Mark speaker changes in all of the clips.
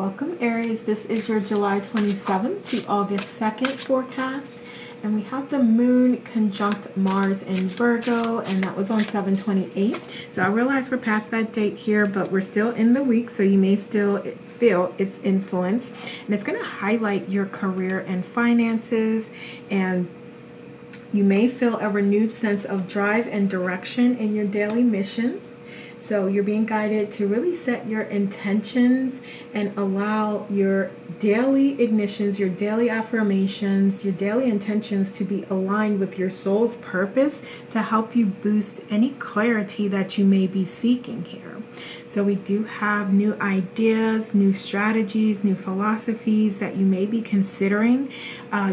Speaker 1: Welcome, Aries. This is your July 27th to August 2nd forecast. And we have the moon conjunct Mars in Virgo, and that was on 7/28. So I realize we're past that date here, but we're still in the week, so you may still feel its influence. And it's going to highlight your career and finances, and you may feel a renewed sense of drive and direction in your daily missions. So you're being guided to really set your intentions and allow your daily ignitions, your daily affirmations, your daily intentions to be aligned with your soul's purpose to help you boost any clarity that you may be seeking here. So we do have new ideas, new strategies, new philosophies that you may be considering.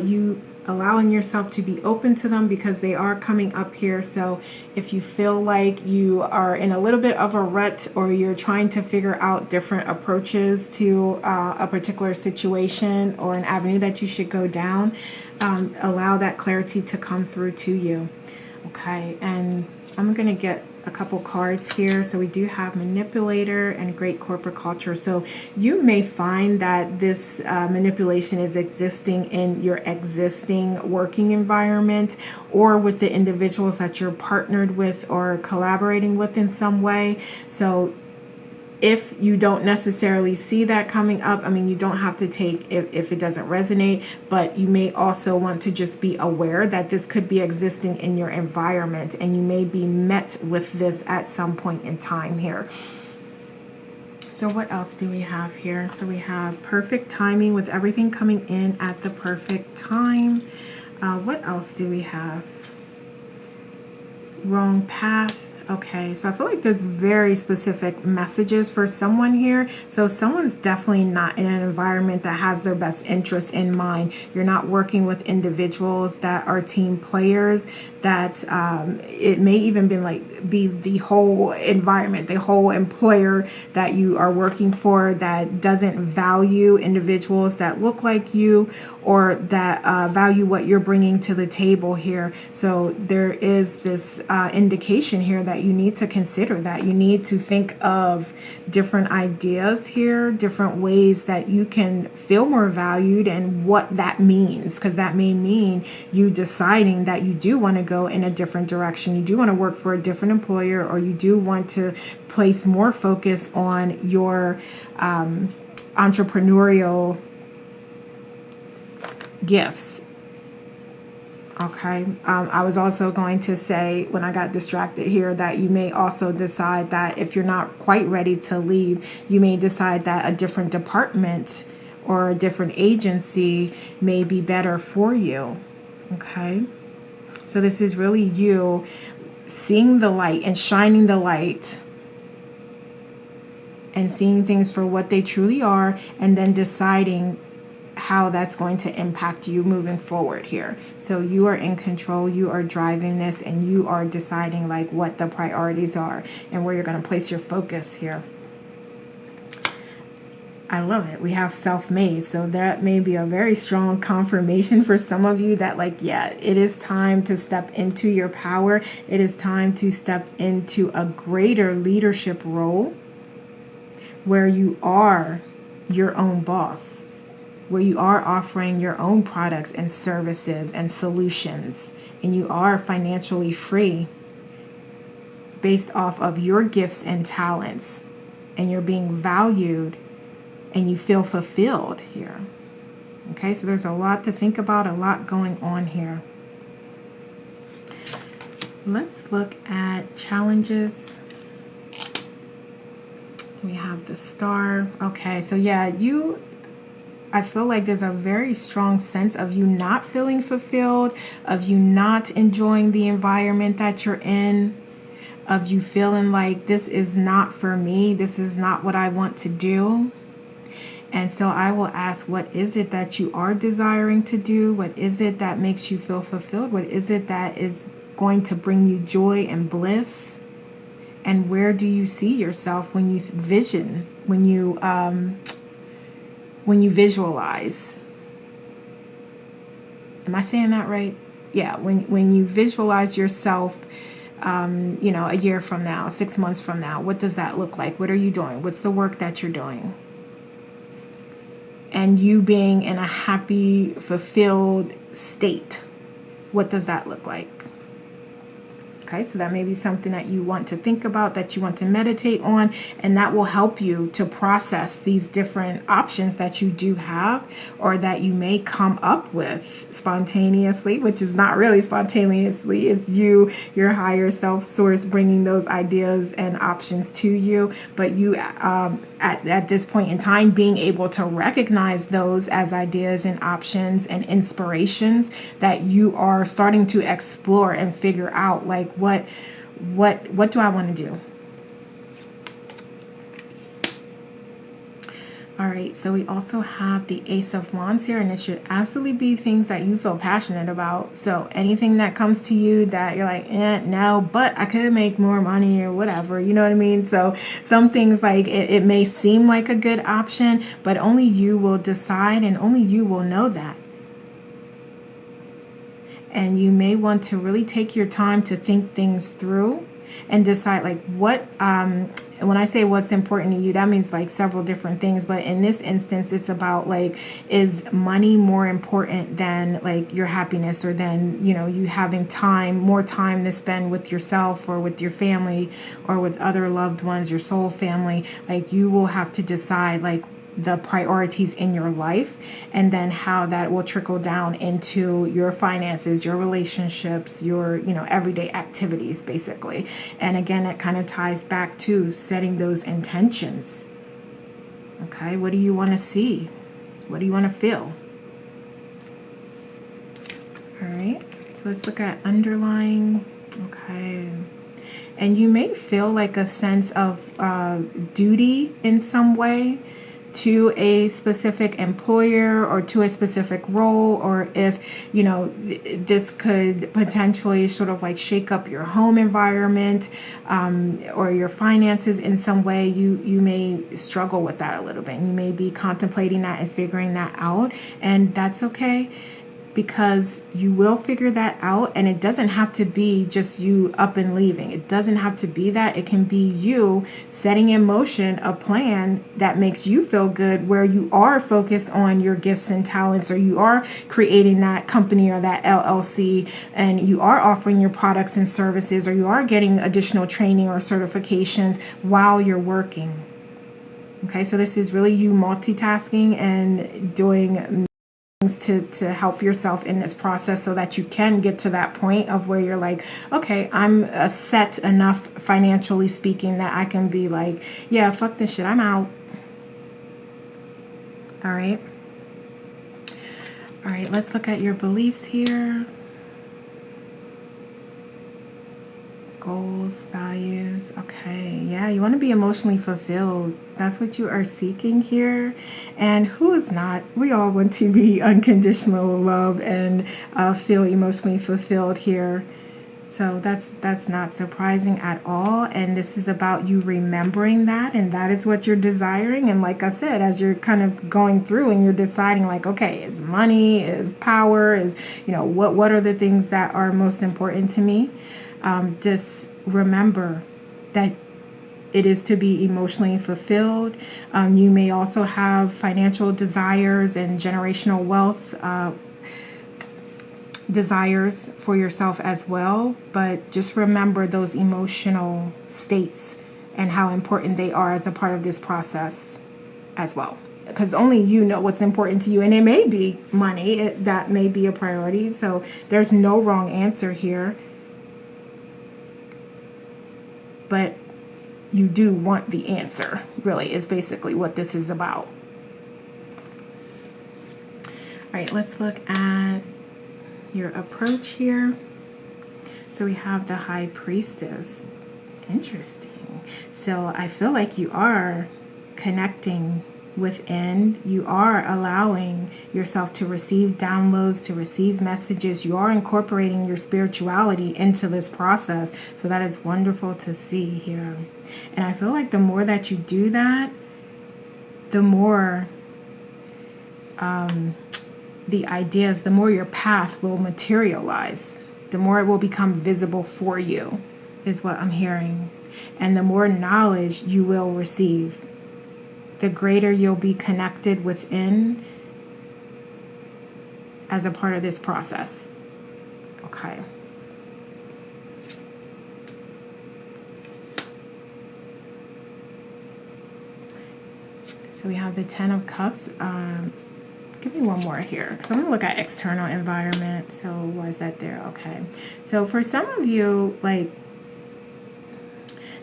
Speaker 1: You allowing yourself to be open to them because they are coming up here. So if you feel like you are in a little bit of a rut, or you're trying to figure out different approaches to a particular situation or an avenue that you should go down, allow that clarity to come through to you. Okay, and I'm going to get a couple cards here. So we do have manipulator and great corporate culture. So you may find that this manipulation is existing in your existing working environment, or with the individuals that you're partnered with or collaborating with in some way. So if you don't necessarily see that coming up, I mean, you don't have to take if it doesn't resonate, but you may also want to just be aware that this could be existing in your environment, and you may be met with this at some point in time here. So what else do we have here? So we have perfect timing, with everything coming in at the perfect time. What else do we have? Wrong path. Okay, so I feel like there's very specific messages for someone here. So someone's definitely not in an environment that has their best interest in mind. You're not working with individuals that are team players, that it may even be the whole environment, the whole employer that you are working for that doesn't value individuals that look like you, or that value what you're bringing to the table here. So there is this indication here that you need to consider, that you need to think of different ideas here, different ways that you can feel more valued, and what that means, because that may mean you deciding that you do want to go in a different direction, you do want to work for a different employer, or you do want to place more focus on your entrepreneurial gifts. Okay, I was also going to say, when I got distracted here, that you may also decide that if you're not quite ready to leave, you may decide that a different department or a different agency may be better for you. Okay, so this is really you seeing the light and shining the light and seeing things for what they truly are, and then deciding how that's going to impact you moving forward here. So you are in control, you are driving this, and you are deciding like what the priorities are and where you're going to place your focus here. I love it. We have self-made. So that may be a very strong confirmation for some of you that, like, yeah, it is time to step into your power. It is time to step into a greater leadership role where you are your own boss, where you are offering your own products and services and solutions, and you are financially free based off of your gifts and talents, and you're being valued and you feel fulfilled here. Okay, so there's a lot to think about, a lot going on here. Let's look at challenges. We have the star. Okay, so yeah, I feel like there's a very strong sense of you not feeling fulfilled, of you not enjoying the environment that you're in, of you feeling like this is not for me, this is not what I want to do. And so I will ask, what is it that you are desiring to do? What is it that makes you feel fulfilled? What is it that is going to bring you joy and bliss? And where do you see yourself when you when you visualize? Am I saying that right? Yeah, when you visualize yourself, a year from now, 6 months from now, what does that look like? What are you doing? What's the work that you're doing? and you being in a happy, fulfilled state. What does that look like? Okay, so that may be something that you want to think about, that you want to meditate on, and that will help you to process these different options that you do have, or that you may come up with spontaneously, which is not really spontaneously. It's you, your higher self source, bringing those ideas and options to you. But you, at this point in time, being able to recognize those as ideas and options and inspirations that you are starting to explore and figure out, like, what do I want to do? All right, so we also have the Ace of Wands here, and it should absolutely be things that you feel passionate about. So anything that comes to you that you're like, no, but I could make more money or whatever, you know what I mean? So some things, like, it may seem like a good option, but only you will decide, and only you will know that. And you may want to really take your time to think things through and decide, like, what, when I say what's important to you, that means like several different things. But in this instance, it's about, like, is money more important than, like, your happiness, or than, you know, you having more time to spend with yourself or with your family or with other loved ones, your soul family. Like, you will have to decide, like, the priorities in your life, and then how that will trickle down into your finances, your relationships, your, you know, everyday activities, basically. And again, it kind of ties back to setting those intentions. Okay, what do you want to see? What do you want to feel? All right, so let's look at underlying. Okay. And you may feel like a sense of duty in some way to a specific employer or to a specific role, or if, you know, this could potentially sort of like shake up your home environment, or your finances in some way. You may struggle with that a little bit, and you may be contemplating that and figuring that out, and that's okay, because you will figure that out. And it doesn't have to be just you up and leaving. It doesn't have to be that. It can be you setting in motion a plan that makes you feel good, where you are focused on your gifts and talents, or you are creating that company or that LLC, and you are offering your products and services, or you are getting additional training or certifications while you're working. Okay, so this is really you multitasking and doing to help yourself in this process, so that you can get to that point of where you're like, okay, I'm set enough financially speaking that I can be like, yeah, fuck this shit, I'm out. All right, let's look at your beliefs here. Goals, values. Okay, yeah, you want to be emotionally fulfilled. That's what you are seeking here. And who is not? We all want to be unconditional love and feel emotionally fulfilled here. So that's not surprising at all. And this is about you remembering that, and that is what you're desiring. And like I said, as you're kind of going through and you're deciding, like, okay, is money, is power, is, you know, what are the things that are most important to me? Just remember that it is to be emotionally fulfilled. You may also have financial desires and generational wealth desires for yourself as well. But just remember those emotional states and how important they are as a part of this process as well. Because only you know what's important to you. And it may be money. That may be a priority. So there's no wrong answer here. But you do want the answer, really, is basically what this is about. All right, let's look at your approach here. So we have the High Priestess. Interesting. So I feel like you are connecting within. You are allowing yourself to receive downloads, to receive messages. You are incorporating your spirituality into this process. So that is wonderful to see here. And I feel like the more that you do that, the more the ideas, the more your path will materialize, the more it will become visible for you, is what I'm hearing. And the more knowledge you will receive. the greater you'll be connected within as a part of this process. Okay. So we have the 10 of Cups. Give me one more here, because I'm going to look at external environment. So why is that there? Okay. So for some of you, like,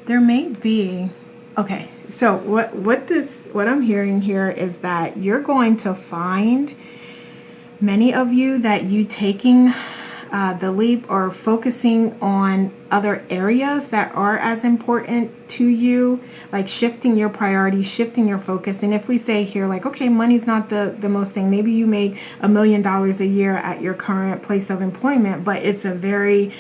Speaker 1: there may be, okay, so what I'm hearing here is that you're going to find, many of you, that you taking the leap or focusing on other areas that are as important to you, like shifting your priorities, shifting your focus. And if we say here, like, okay, money's not the most thing. Maybe you make $1 million a year at your current place of employment, but it's a very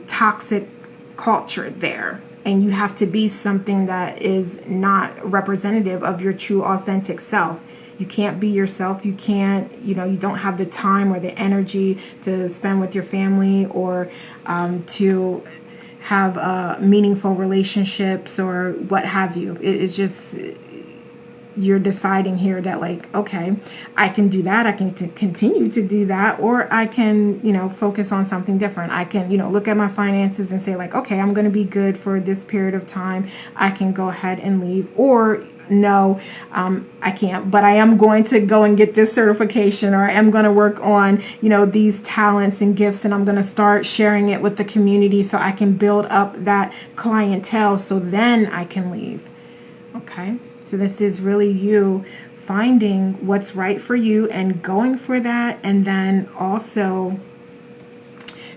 Speaker 1: toxic culture there. And you have to be something that is not representative of your true, authentic self. You can't be yourself. You can't, you don't have the time or the energy to spend with your family or to have meaningful relationships or what have you. It's just, you're deciding here that, like, okay, I can do that. I can continue to do that, or I can, focus on something different. I can, look at my finances and say, like, okay, I'm going to be good for this period of time. I can go ahead and leave, or no, I can't, but I am going to go and get this certification, or I am going to work on, these talents and gifts, and I'm going to start sharing it with the community so I can build up that clientele, so then I can leave. Okay. So this is really you finding what's right for you and going for that, and then also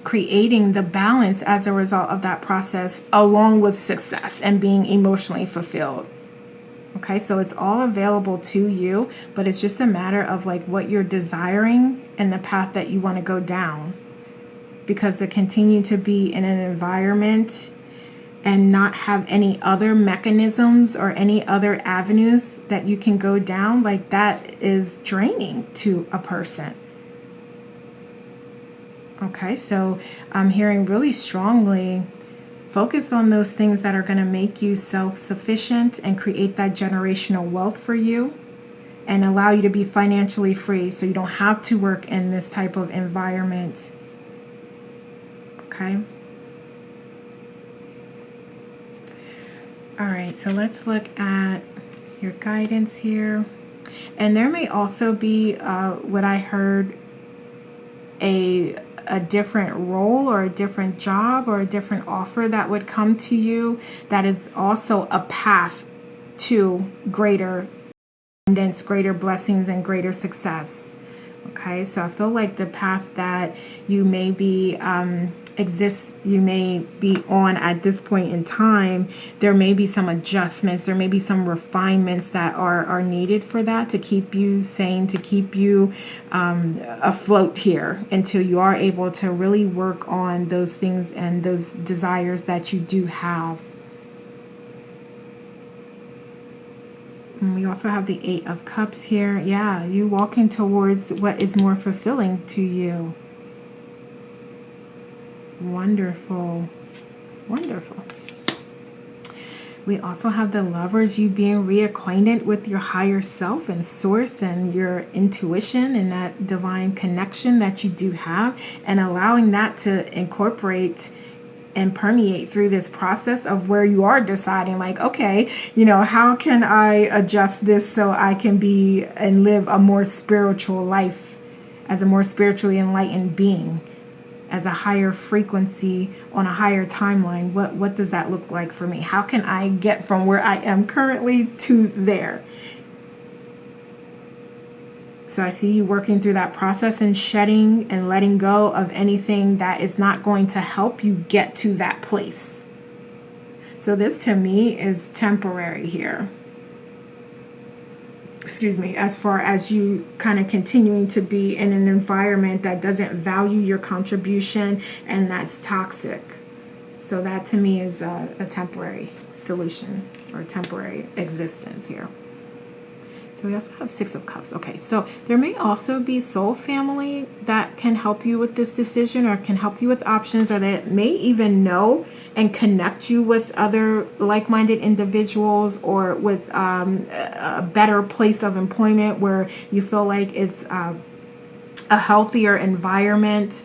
Speaker 1: creating the balance as a result of that process, along with success and being emotionally fulfilled. Okay, so it's all available to you, but it's just a matter of, like, what you're desiring and the path that you want to go down. Because to continue to be in an environment and not have any other mechanisms or any other avenues that you can go down, like, that is draining to a person. Okay, so I'm hearing really strongly, focus on those things that are going to make you self-sufficient and create that generational wealth for you and allow you to be financially free, so you don't have to work in this type of environment. Okay. All right, so let's look at your guidance here. And there may also be what I heard, a different role or a different job or a different offer that would come to you that is also a path to greater abundance, greater blessings, and greater success. Okay, so I feel like the path that you may be you may be on at this point in time, there may be some adjustments, there may be some refinements that are needed for that, to keep you sane, to keep you afloat here until you are able to really work on those things and those desires that you do have. And we also have the 8 of Cups here. Yeah, you walking towards what is more fulfilling to you. Wonderful. Wonderful. We also have the Lovers, you being reacquainted with your higher self and source and your intuition and that divine connection that you do have, and allowing that to incorporate and permeate through this process of where you are deciding, like, okay, how can I adjust this so I can be and live a more spiritual life as a more spiritually enlightened being, as a higher frequency on a higher timeline. What does that look like for me? How can I get from where I am currently to there? So I see you working through that process and shedding and letting go of anything that is not going to help you get to that place. So this to me is temporary here. Excuse me, as far as you kind of continuing to be in an environment that doesn't value your contribution and that's toxic. So that to me is a temporary solution or temporary existence here. So So we also have Six of Cups. Okay, so there may also be soul family that can help you with this decision, or can help you with options, or that may even know and connect you with other like-minded individuals, or with a better place of employment where you feel like it's a healthier environment.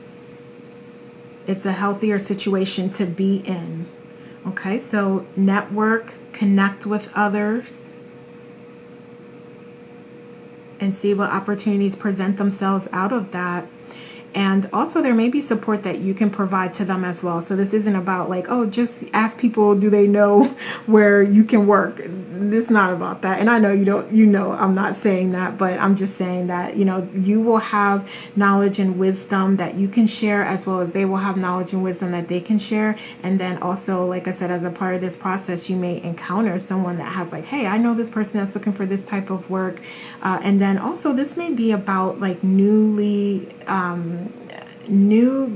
Speaker 1: It's a healthier situation to be in. Okay, so network, connect with others, and see what opportunities present themselves out of that. And also there may be support that you can provide to them as well. So this isn't about like, oh, just ask people, do they know where you can work? This is not about that. And I know you don't, I'm not saying that, but I'm just saying that, you will have knowledge and wisdom that you can share, as well as they will have knowledge and wisdom that they can share. And then also, like I said, as a part of this process, you may encounter someone that has like, hey, I know this person that's looking for this type of work. And then also this may be about like new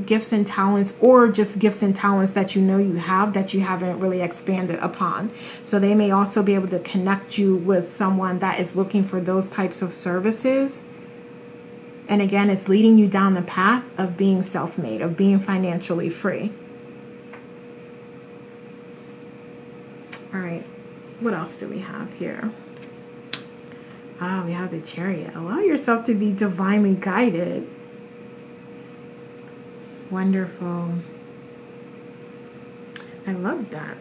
Speaker 1: gifts and talents, or just gifts and talents that you have that you haven't really expanded upon. So they may also be able to connect you with someone that is looking for those types of services. And again, it's leading you down the path of being self-made, of being financially free. All right, what else do we have here? We have the Chariot. Allow yourself to be divinely guided. Wonderful. I love that.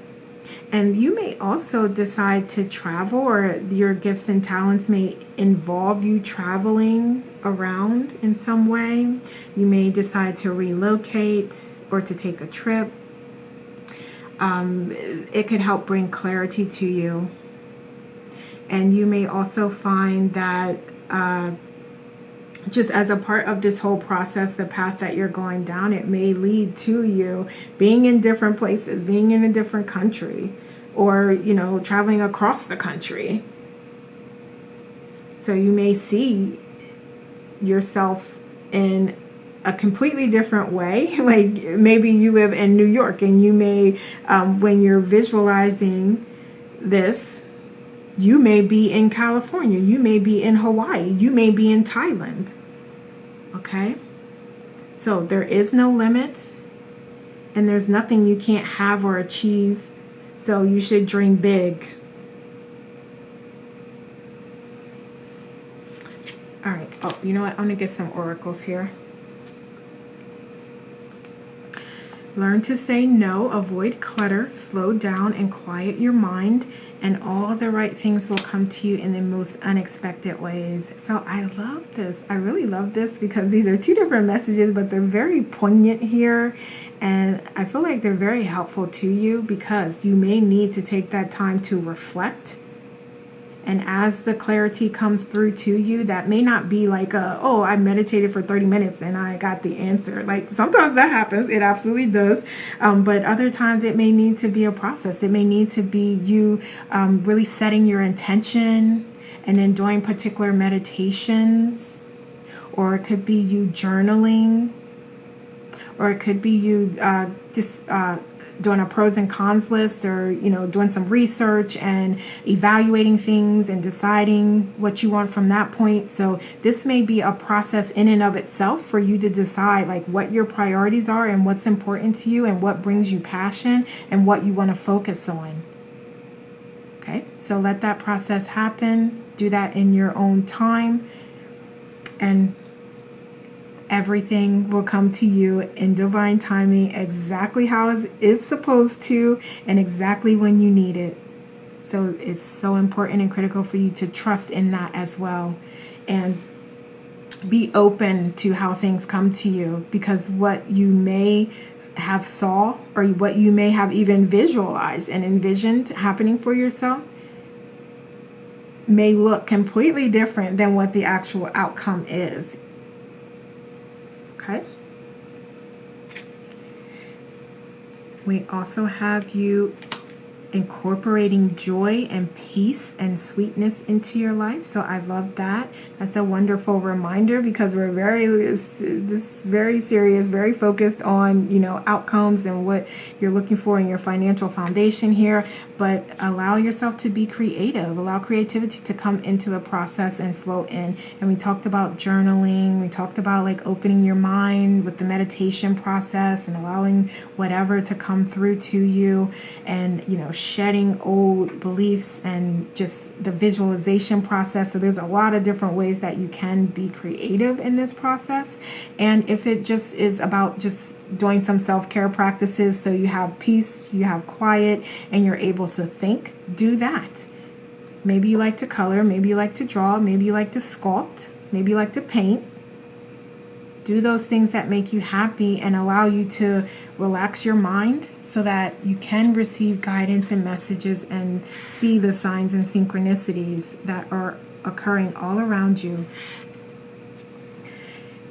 Speaker 1: And you may also decide to travel, or your gifts and talents may involve you traveling around in some way. You may decide to relocate or to take a trip. It could help bring clarity to you. And you may also find that just as a part of this whole process, the path that you're going down, it may lead to you being in different places, being in a different country, or, traveling across the country. So you may see yourself in a completely different way. Like maybe you live in New York, and you may, when you're visualizing this, you may be in California, you may be in Hawaii, you may be in Thailand. Okay? So there is no limit, and there's nothing you can't have or achieve. So you should dream big. All right. Oh, you know what? I'm going to get some oracles here. Learn to say no, avoid clutter, slow down, and quiet your mind, and all the right things will come to you in the most unexpected ways. So I love this. I really love this, because these are two different messages, but they're very poignant here. And I feel like they're very helpful to you, because you may need to take that time to reflect. And as the clarity comes through to you, that may not be like oh, I meditated for 30 minutes and I got the answer. Like sometimes that happens. It absolutely does. But other times it may need to be a process. It may need to be you really setting your intention and then doing particular meditations. Or it could be you journaling. Or it could be you just doing a pros and cons list, or doing some research and evaluating things and deciding what you want from that point. So this may be a process in and of itself for you to decide like what your priorities are, and what's important to you, and what brings you passion, and what you want to focus on. Okay, so let that process happen. Do that in your own time, and everything will come to you in divine timing, exactly how it's supposed to, and exactly when you need it. So it's so important and critical for you to trust in that as well, and be open to how things come to you, because what you may have saw, or what you may have even visualized and envisioned happening for yourself, may look completely different than what the actual outcome is. Okay. We also have you incorporating joy and peace and sweetness into your life. So I love that. That's a wonderful reminder, because we're very serious, very focused on, you know, outcomes and what you're looking for in your financial foundation here. But allow yourself to be creative. Allow creativity to come into the process and flow in. And we talked about journaling. We talked about like opening your mind with the meditation process and allowing whatever to come through to you, and, you know, shedding old beliefs and just the visualization process. So there's a lot of different ways that you can be creative in this process. And if it just is about just doing some self-care practices so you have peace, you have quiet, and you're able to think, do that. Maybe you like to color, maybe you like to draw, maybe you like to sculpt, maybe you like to paint. Do those things that make you happy and allow you to relax your mind so that you can receive guidance and messages and see the signs and synchronicities that are occurring all around you.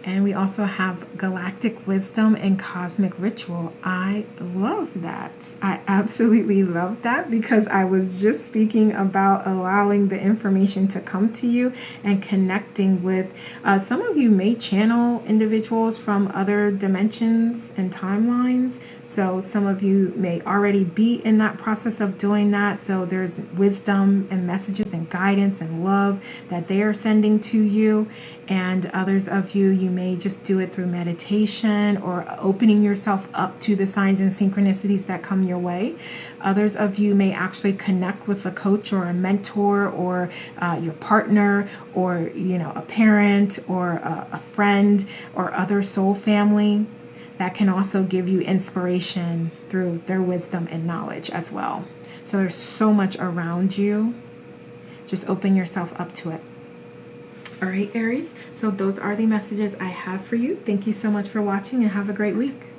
Speaker 1: And we also have galactic wisdom and cosmic ritual. I love that. I absolutely love that, because I was just speaking about allowing the information to come to you and connecting with some of you may channel individuals from other dimensions and timelines. So some of you may already be in that process of doing that. So there's wisdom and messages and guidance and love that they are sending to you. And others of you, you may just do it through meditation or opening yourself up to the signs and synchronicities that come your way. Others of you may actually connect with a coach or a mentor or your partner, or, you know, a parent or a friend or other soul family that can also give you inspiration through their wisdom and knowledge as well. So there's so much around you. Just open yourself up to it. All right, Aries. So those are the messages I have for you. Thank you so much for watching, and have a great week.